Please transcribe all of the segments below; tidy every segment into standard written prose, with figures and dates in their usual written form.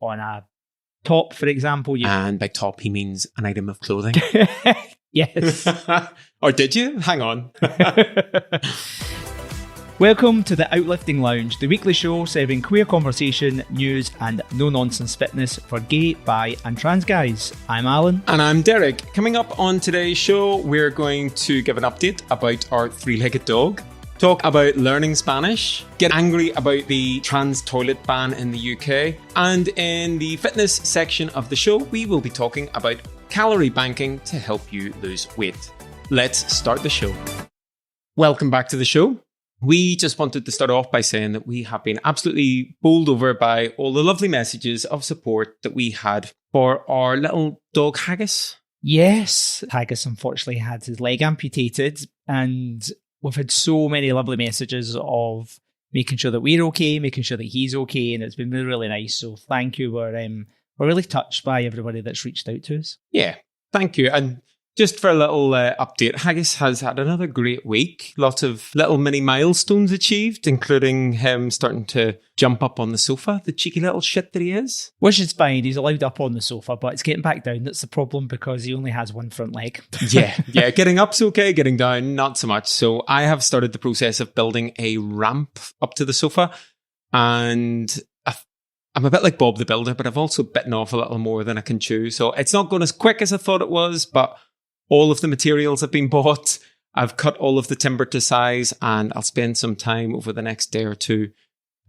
on a top, for example. And by top, he means an item of clothing. Yes. Or did you? Hang on. Welcome to the Outlifting Lounge, the weekly show serving queer conversation, news and no-nonsense fitness for gay, bi and trans guys. I'm Alan. And I'm Derek. Coming up on today's show, we're going to give an update about our three-legged dog, talk about learning Spanish, get angry about the trans toilet ban in the UK, and in the fitness section of the show, we will be talking about calorie banking to help you lose weight. Let's start the show. Welcome back to the show. We just wanted to start off by saying that we have been absolutely bowled over by all the lovely messages of support that we had for our little dog Haggis. Yes, Haggis unfortunately had his leg amputated, and we've had so many lovely messages of making sure that we're okay, making sure that he's okay, and it's been really, really nice. So thank you. We're really touched by everybody that's reached out to us. Yeah, thank you. And just for a little update, Haggis has had another great week. Lots of little mini milestones achieved, including him starting to jump up on the sofa, the cheeky little shit that he is. Which is fine. He's allowed up on the sofa, but it's getting back down that's the problem because he only has one front leg. Yeah. Getting up's okay, getting down, not so much. So I have started the process of building a ramp up to the sofa, and I'm a bit like Bob the Builder, but I've also bitten off a little more than I can chew. So it's not going as quick as I thought it was, but all of the materials have been bought. I've cut all of the timber to size, and I'll spend some time over the next day or two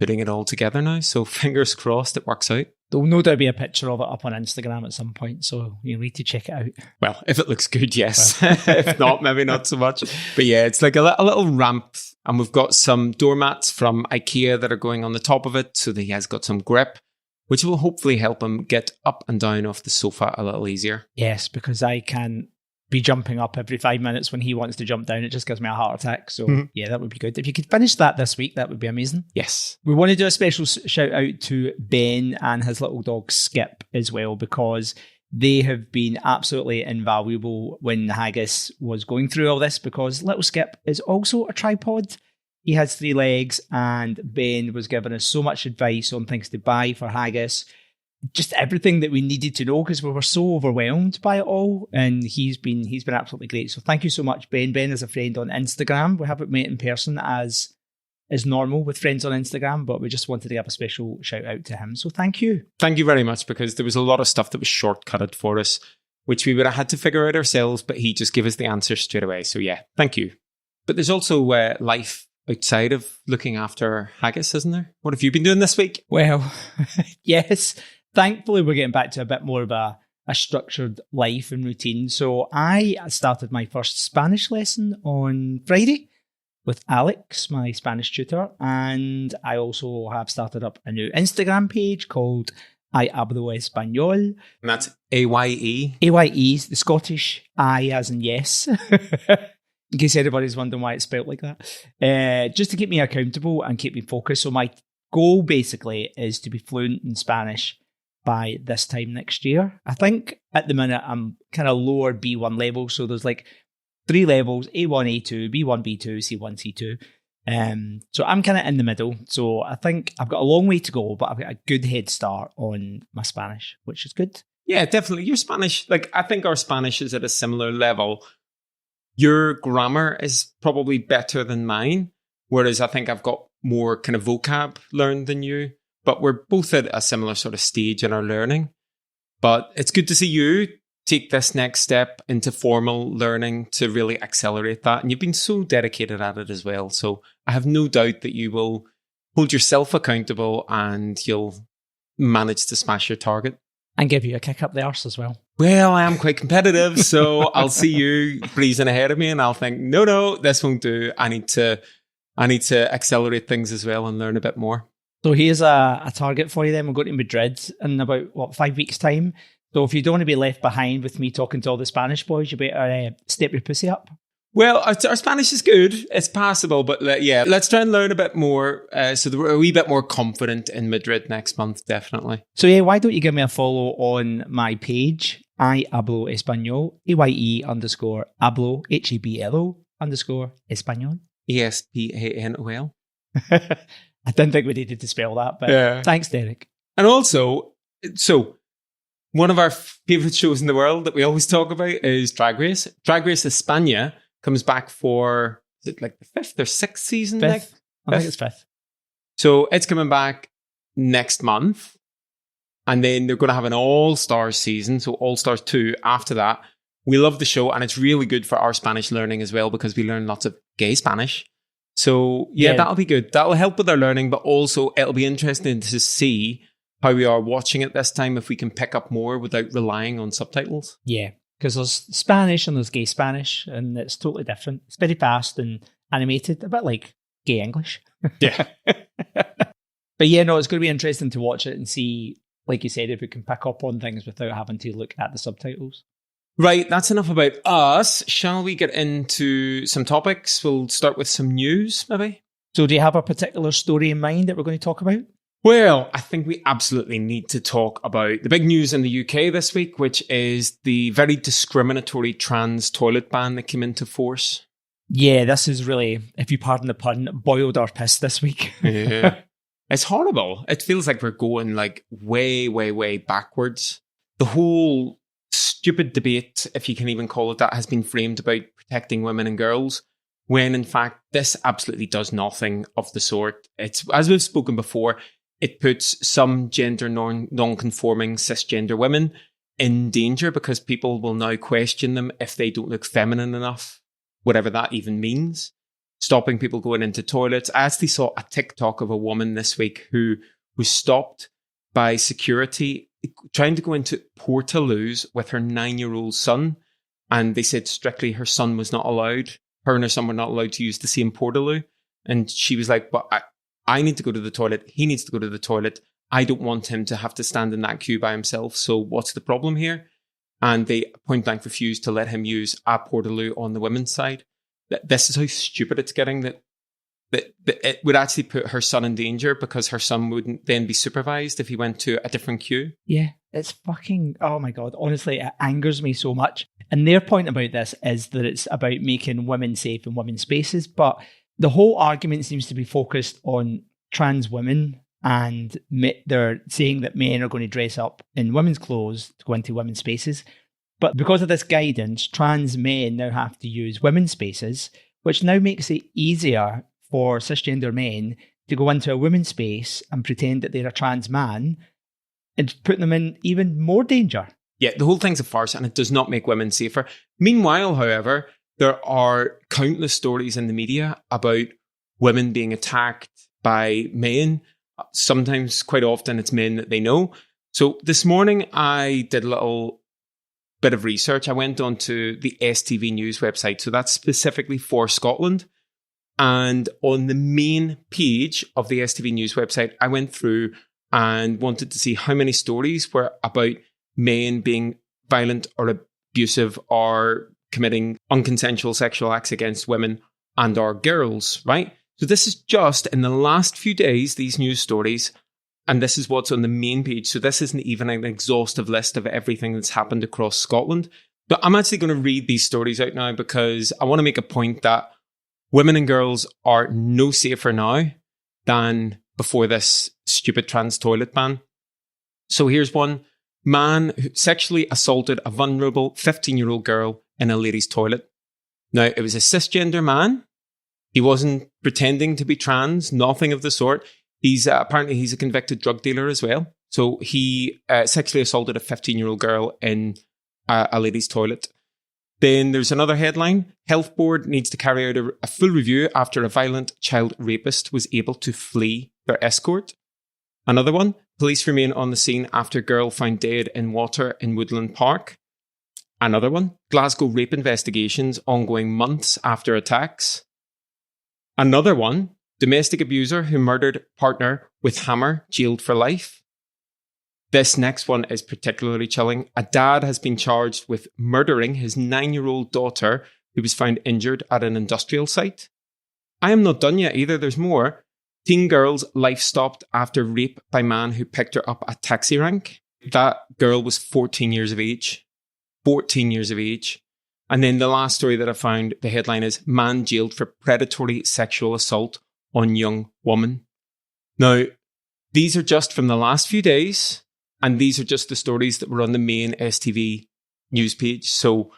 putting it all together now. So fingers crossed it works out. There'll no doubt be a picture of it up on Instagram at some point, so you'll need to check it out. Well, if it looks good, yes. Well. If not, maybe not so much. But yeah, it's like a little ramp, and we've got some doormats from IKEA that are going on the top of it, so that he has got some grip, which will hopefully help him get up and down off the sofa a little easier. Yes, because I can be jumping up every 5 minutes when he wants to jump down. It just gives me a heart attack. So yeah, that would be good. If you could finish that this week, that would be amazing. Yes. We want to do a special shout out to Ben and his little dog Skip as well, because they have been absolutely invaluable when Haggis was going through all this, because little Skip is also a tripod. He has 3 legs, and Ben was giving us so much advice on things to buy for Haggis. Just everything that we needed to know, because we were so overwhelmed by it all, and he's been absolutely great. So thank you so much, Ben. Ben is a friend on Instagram. We haven't met in person as is normal with friends on Instagram, but we just wanted to give a special shout out to him. So thank you. Thank you very much, because there was a lot of stuff that was shortcutted for us, which we would have had to figure out ourselves, but he just gave us the answers straight away. So yeah, thank you. But there's also life outside of looking after Haggis, isn't there? What have you been doing this week? Well, yes. Thankfully, we're getting back to a bit more of a structured life and routine. So I started my first Spanish lesson on Friday with Alex, my Spanish tutor. And I also have started up a new Instagram page called Hablo Español. And that's AYE. AYE, the Scottish I as in yes. In case anybody's wondering why it's spelled like that. Just to keep me accountable and keep me focused. So my goal basically is to be fluent in Spanish by this time next year. I think at the minute I'm kind of lower B1 level. So there's like 3 levels, A1, A2, B1, B2, C1, C2. So I'm kind of in the middle. So I think I've got a long way to go, but I've got a good head start on my Spanish, which is good. Yeah, definitely. Your Spanish, I think our Spanish is at a similar level. Your grammar is probably better than mine, whereas I think I've got more kind of vocab learned than you. But we're both at a similar sort of stage in our learning. But it's good to see you take this next step into formal learning to really accelerate that. And you've been so dedicated at it as well. So I have no doubt that you will hold yourself accountable and you'll manage to smash your target. And give you a kick up the arse as well. Well, I am quite competitive, so I'll see you breezing ahead of me and I'll think, no, this won't do. I need to accelerate things as well and learn a bit more. So here's a target for you then. We're going to Madrid in about, 5 weeks' time. So if you don't want to be left behind with me talking to all the Spanish boys, you better step your pussy up. Well, our Spanish is good. It's passable, but let's try and learn a bit more so that we're a wee bit more confident in Madrid next month, definitely. So why don't you give me a follow on my page, Hablo Español, AYE_Hablo, HABLO_Español. ESPANOL. I didn't think we needed to spell that, but Thanks, Derek. And also, So one of our favorite shows in the world that we always talk about is Drag Race. Drag Race España comes back for, is it like the 5th or 6th season? Fifth. I think it's 5th. So it's coming back next month. And then they're going to have an All-Stars season. So All-Stars 2 after that. We love the show, and it's really good for our Spanish learning as well, because we learn lots of gay Spanish. So yeah, that'll be good. That'll help with our learning, but also it'll be interesting to see how we are watching it this time, if we can pick up more without relying on subtitles. Yeah, because there's Spanish and there's gay Spanish, and it's totally different. It's very fast and animated, a bit like gay English. Yeah. But yeah, no, it's going to be interesting to watch it and see, like you said, if we can pick up on things without having to look at the subtitles. Right, that's enough about us. Shall we get into some topics? We'll start with some news, maybe? So do you have a particular story in mind that we're going to talk about? Well, I think we absolutely need to talk about the big news in the UK this week, which is the very discriminatory trans toilet ban that came into force. Yeah, this is really, if you pardon the pun, boiled our piss this week. Yeah. It's horrible. It feels like we're going like way, way, way backwards. The whole stupid debate, if you can even call it that, has been framed about protecting women and girls, when in fact this absolutely does nothing of the sort. It's, as we've spoken before, it puts some gender non-conforming cisgender women in danger, because people will now question them if they don't look feminine enough, whatever that even means. Stopping people going into toilets. I actually saw a TikTok of a woman this week who was stopped by security trying to go into Portaloos with her 9-year-old son. And they said strictly her son was not allowed. Her and her son were not allowed to use the same Portaloo. And she was like, but I need to go to the toilet. He needs to go to the toilet. I don't want him to have to stand in that queue by himself. So what's the problem here? And they point blank refused to let him use a Portaloo on the women's side. This is how stupid it's getting, that it would actually put her son in danger, because her son wouldn't then be supervised if he went to a different queue. Yeah, it's fucking, oh my God. Honestly, it angers me so much. And their point about this is that it's about making women safe in women's spaces. But the whole argument seems to be focused on trans women, and they're saying that men are going to dress up in women's clothes to go into women's spaces. But because of this guidance, trans men now have to use women's spaces, which now makes it easier for cisgender men to go into a women's space and pretend that they're a trans man, and put them in even more danger. Yeah, the whole thing's a farce, and it does not make women safer. Meanwhile, however, there are countless stories in the media about women being attacked by men. Sometimes, quite often, it's men that they know. So this morning, I did a little bit of research. I went onto the STV News website. So that's specifically for Scotland. And on the main page of the STV News website, I went through and wanted to see how many stories were about men being violent or abusive or committing unconsensual sexual acts against women and our girls, right? So this is just in the last few days, these news stories. And this is what's on the main page. So this isn't even an exhaustive list of everything that's happened across Scotland. But I'm actually going to read these stories out now, because I want to make a point that women and girls are no safer now than before this stupid trans toilet ban. So here's one. Man who sexually assaulted a vulnerable 15-year-old girl in a ladies' toilet. Now, it was a cisgender man. He wasn't pretending to be trans, nothing of the sort. Apparently he's a convicted drug dealer as well. So he sexually assaulted a 15-year-old girl in a ladies' toilet. Then there's another headline. Health Board needs to carry out a full review after a violent child rapist was able to flee their escort. Another one. Police remain on the scene after girl found dead in water in Woodland Park. Another one. Glasgow rape investigations ongoing months after attacks. Another one. Domestic abuser who murdered partner with hammer, jailed for life. This next one is particularly chilling. A dad has been charged with murdering his 9-year-old daughter who was found injured at an industrial site. I am not done yet either. There's more. Teen girl's life stopped after rape by man who picked her up at taxi rank. That girl was 14 years of age. 14 years of age. And then the last story that I found, the headline is Man jailed for predatory sexual assault on young woman. Now, these are just from the last few days. And these are just the stories that were on the main STV news page. So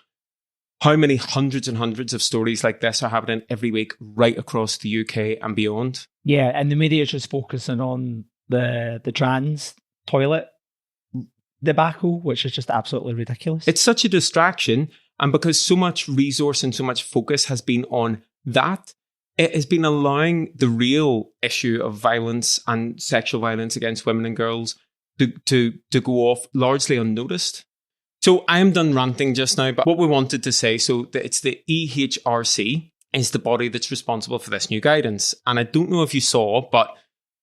how many hundreds and hundreds of stories like this are happening every week right across the UK and beyond? Yeah, and the media is just focusing on the trans toilet debacle, which is just absolutely ridiculous. It's such a distraction. And because so much resource and so much focus has been on that, it has been allowing the real issue of violence and sexual violence against women and girls to go off largely unnoticed. So I am done ranting just now, but what we wanted to say, so that it's the EHRC is the body that's responsible for this new guidance. And I don't know if you saw, but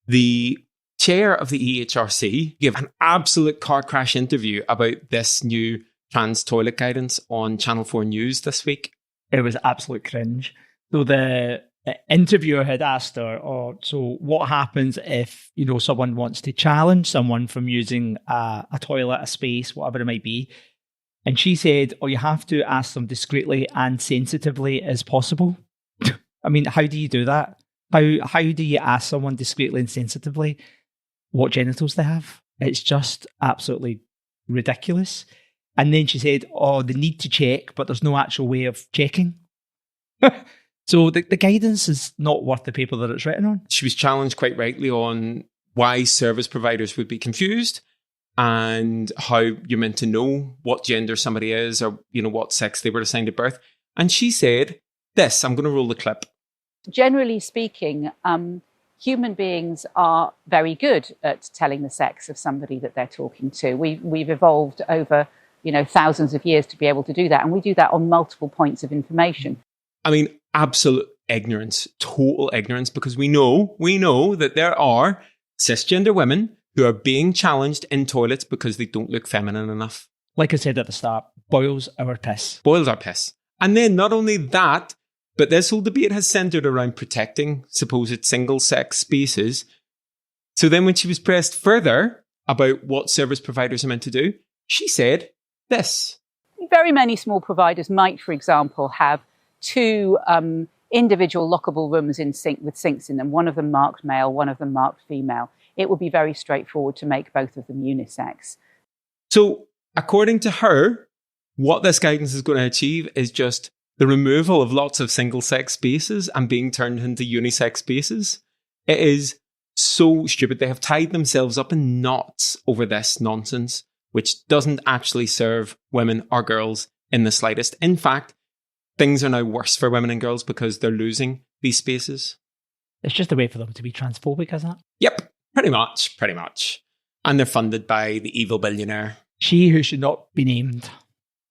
the chair of the EHRC gave an absolute car crash interview about this new trans toilet guidance on Channel 4 News this week. It was absolute cringe. So the interviewer had asked her, so what happens if, someone wants to challenge someone from using a toilet, a space, whatever it might be? And she said, you have to ask them discreetly and sensitively as possible. I mean, how do you do that? How do you ask someone discreetly and sensitively what genitals they have? It's just absolutely ridiculous. And then she said, they need to check, but there's no actual way of checking. So the guidance is not worth the paper that it's written on. She was challenged quite rightly on why service providers would be confused and how you're meant to know what gender somebody is or, what sex they were assigned at birth. And she said this, I'm going to roll the clip. Generally speaking, human beings are very good at telling the sex of somebody that they're talking to. We've evolved over, thousands of years to be able to do that. And we do that on multiple points of information. I mean, absolute ignorance, total ignorance, because we know that there are cisgender women who are being challenged in toilets because they don't look feminine enough. Like I said at the start, boils our piss. Boils our piss. And then not only that, but this whole debate has centered around protecting supposed single-sex spaces. So then when she was pressed further about what service providers are meant to do, she said this. Very many small providers might, for example, have two individual lockable rooms with sinks in them, one of them marked male, one of them marked female. It would be very straightforward to make both of them unisex. So according to her, what this guidance is going to achieve is just the removal of lots of single-sex spaces and being turned into unisex spaces. It is so stupid. They have tied themselves up in knots over this nonsense, which doesn't actually serve women or girls in the slightest. In fact, things are now worse for women and girls because they're losing these spaces. It's just a way for them to be transphobic, isn't it? Yep, pretty much. And they're funded by the evil billionaire. She who should not be named.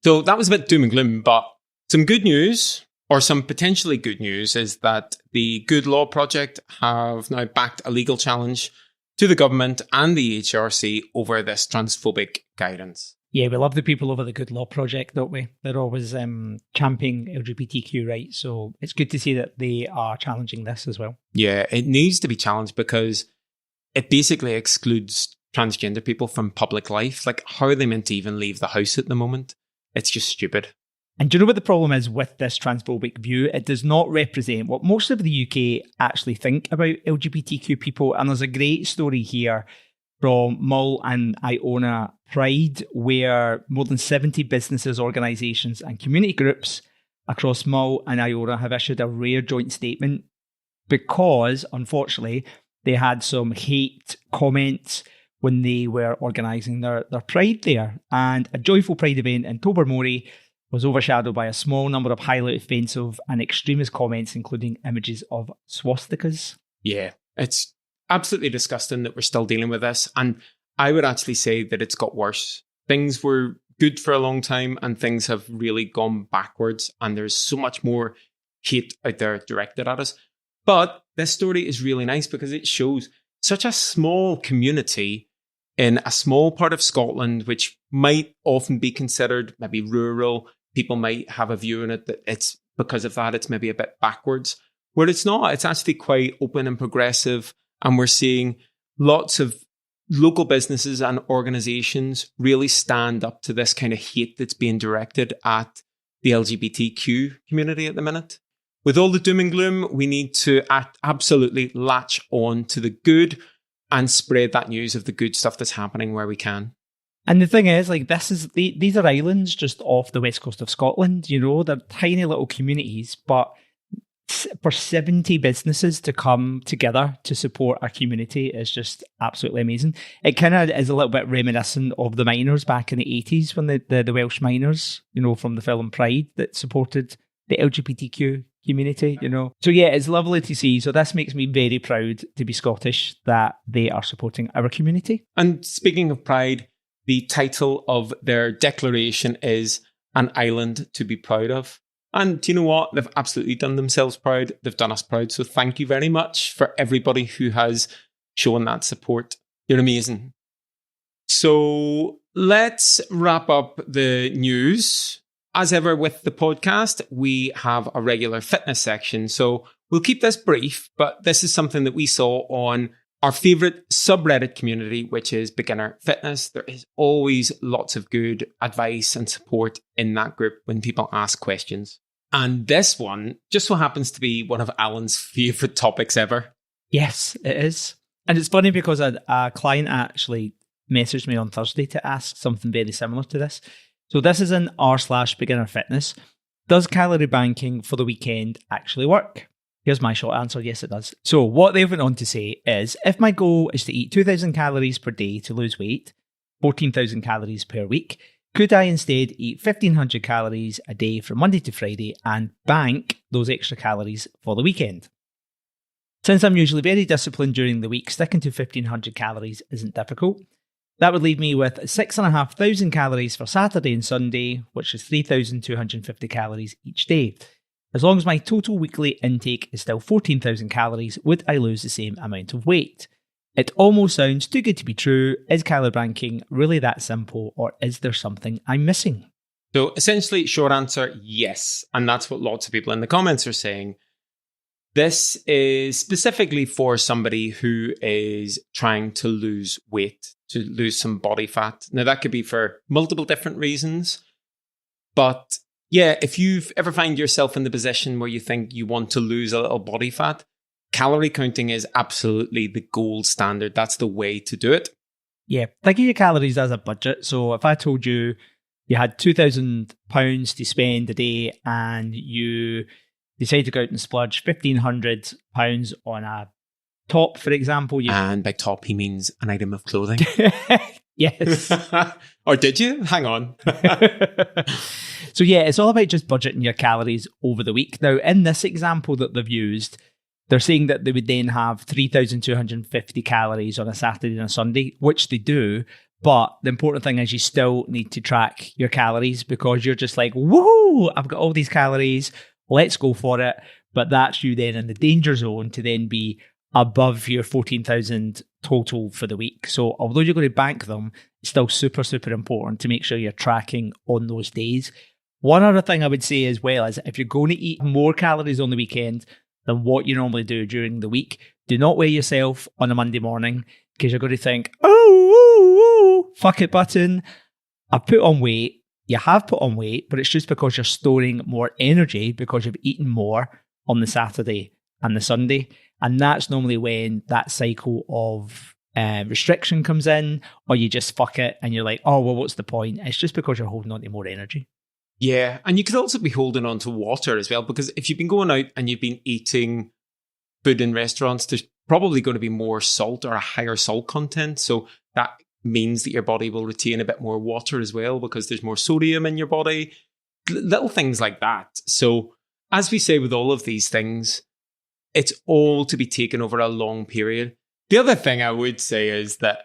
So that was a bit doom and gloom, but some good news, or some potentially good news, is that the Good Law Project have now backed a legal challenge to the government and the HRC over this transphobic guidance. Yeah, we love the people over the Good Law Project, don't we? They're always championing LGBTQ rights, so it's good to see that they are challenging this as well. Yeah, it needs to be challenged because it basically excludes transgender people from public life. Like, how are they meant to even leave the house at the moment? It's just stupid. And do you know what the problem is with this transphobic view? It does not represent what most of the UK actually think about LGBTQ people. And there's a great story here from Mull and Iona Pride, where more than 70 businesses, organisations and community groups across Mull and Iona have issued a rare joint statement because, unfortunately, they had some hate comments when they were organising their Pride there. And a joyful Pride event in Tobermory was overshadowed by a small number of highly offensive and extremist comments, including images of swastikas. Yeah, it's absolutely disgusting that we're still dealing with this. And I would actually say that it's got worse. Things were good for a long time and things have really gone backwards. And there's so much more hate out there directed at us. But this story is really nice because it shows such a small community in a small part of Scotland, which might often be considered maybe rural. People might have a view on it that it's because of that, it's maybe a bit backwards. Where it's not, it's actually quite open and progressive. And we're seeing lots of local businesses and organizations really stand up to this kind of hate that's being directed at the LGBTQ community at the minute. With all the doom and gloom, we need to absolutely latch on to the good. and spread that news of the good stuff that's happening where we can. And the thing is, like, these are islands just off the west coast of Scotland, you know, they're tiny little communities, but for 70 businesses to come together to support our community is just absolutely amazing. It kind of is a little bit reminiscent of the miners back in the 80s when the Welsh miners, you know, from the film Pride that supported the LGBTQ community, you know. So yeah, it's lovely to see. So this makes me very proud to be Scottish that they are supporting our community. And speaking of Pride, the title of their declaration is An Island to be Proud of. And do you know what? They've absolutely done themselves proud. They've done us proud. So thank you very much for everybody who has shown that support. You're amazing. So let's wrap up the news. As ever with the podcast, we have a regular fitness section. So we'll keep this brief, but this is something that we saw on our favorite subreddit community, which is beginner fitness. There is always lots of good advice and support in that group when people ask questions. And this one just so happens to be one of Alan's favorite topics ever. Yes, it is. And it's funny because a client actually messaged me on Thursday to ask something very similar to this. So this is in r/beginner fitness. Does calorie banking for the weekend actually work? Here's my short answer. Yes, it does. So what they went on to say is, if my goal is to eat 2,000 calories per day to lose weight, 14,000 calories per week, could I instead eat 1,500 calories a day from Monday to Friday and bank those extra calories for the weekend? Since I'm usually very disciplined during the week, sticking to 1,500 calories isn't difficult. That would leave me with 6,500 calories for Saturday and Sunday, which is 3,250 calories each day. As long as my total weekly intake is still 14,000 calories, would I lose the same amount of weight? It almost sounds too good to be true. Is calorie banking really that simple, or is there something I'm missing? So essentially, short answer, yes. And that's what lots of people in the comments are saying. This is specifically for somebody who is trying to lose weight, to lose some body fat. Now, that could be for multiple different reasons. But yeah, if you've ever find yourself in the position where you think you want to lose a little body fat, calorie counting is absolutely the gold standard. That's the way to do it. Yeah, think of your calories as a budget. So if I told you you had £2,000 to spend a day and you decide to go out and splurge £1,500 on a top, for example. And by top, he means an item of clothing. Yes. Or did you? Hang on. So yeah, it's all about just budgeting your calories over the week. Now, in this example that they've used, they're saying that they would then have 3,250 calories on a Saturday and a Sunday, which they do. But the important thing is you still need to track your calories because you're just like, woohoo, I've got all these calories. Let's go for it. But that's you then in the danger zone to then be above your 14,000 total for the week. So although you're going to bank them, it's still super, super important to make sure you're tracking on those days. One other thing I would say as well is if you're going to eat more calories on the weekend than what you normally do during the week, do not weigh yourself on a Monday morning because you're going to think, oh, fuck it button. I've put on weight. You have put on weight, but it's just because you're storing more energy because you've eaten more on the Saturday and the Sunday. And that's normally when that cycle of restriction comes in, or you just fuck it and you're like, oh, well, what's the point? It's just because you're holding on to more energy. Yeah, and you could also be holding on to water as well, because if you've been going out and you've been eating food in restaurants, there's probably going to be more salt or a higher salt content. So that means that your body will retain a bit more water as well because there's more sodium in your body, little things like that. So as we say with all of these things, it's all to be taken over a long period. The other thing I would say is that,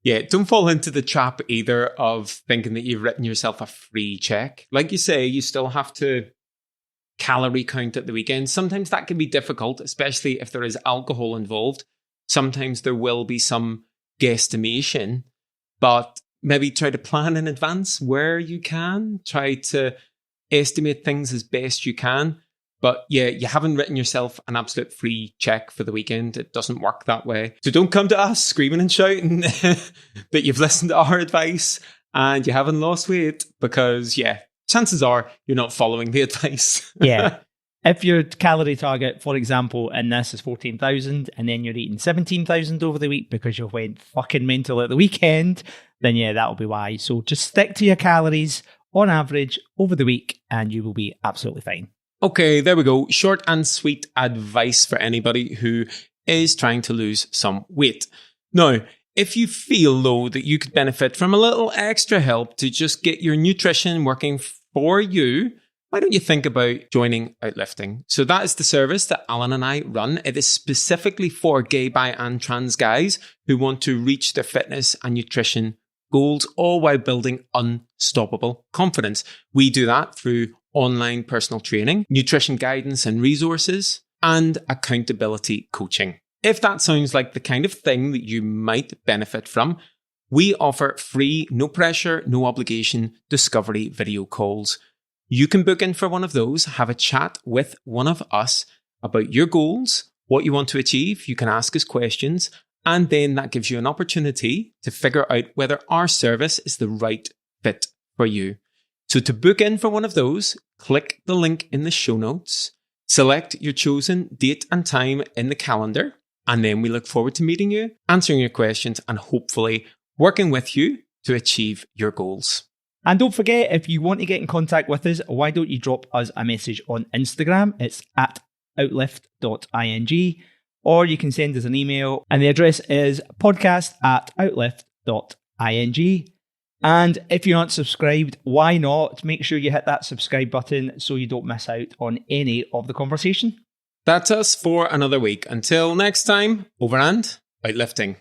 yeah, don't fall into the trap either of thinking that you've written yourself a free check. Like you say, you still have to calorie count at the weekend. Sometimes that can be difficult, especially if there is alcohol involved. Sometimes there will be some guesstimation, but maybe try to plan in advance where you can. Try to estimate things as best you can. But yeah, you haven't written yourself an absolute free check for the weekend. It doesn't work that way. So don't come to us screaming and shouting that you've listened to our advice and you haven't lost weight because, yeah, chances are you're not following the advice. Yeah. If your calorie target, for example, in this is 14,000 and then you're eating 17,000 over the week because you went fucking mental at the weekend, then yeah, that'll be why. So just stick to your calories on average over the week and you will be absolutely fine. Okay, there we go. Short and sweet advice for anybody who is trying to lose some weight. Now, if you feel though that you could benefit from a little extra help to just get your nutrition working for you, why don't you think about joining Outlifting? So that is the service that Alan and I run. It is specifically for gay, bi and trans guys who want to reach their fitness and nutrition goals, all while building unstoppable confidence. We do that through online personal training, nutrition guidance and resources, and accountability coaching. If that sounds like the kind of thing that you might benefit from, we offer free, no pressure, no obligation discovery video calls. You can book in for one of those, have a chat with one of us about your goals, what you want to achieve. You can ask us questions, and then that gives you an opportunity to figure out whether our service is the right fit for you. So to book in for one of those, click the link in the show notes, select your chosen date and time in the calendar, and then we look forward to meeting you, answering your questions, and hopefully working with you to achieve your goals. And don't forget, if you want to get in contact with us, why don't you drop us a message on Instagram? It's at outlift.ing, or you can send us an email, and the address is podcast@outlift.ing. And if you're not subscribed, why not? Make sure you hit that subscribe button so you don't miss out on any of the conversation. That's us for another week. Until next time, over and outlifting.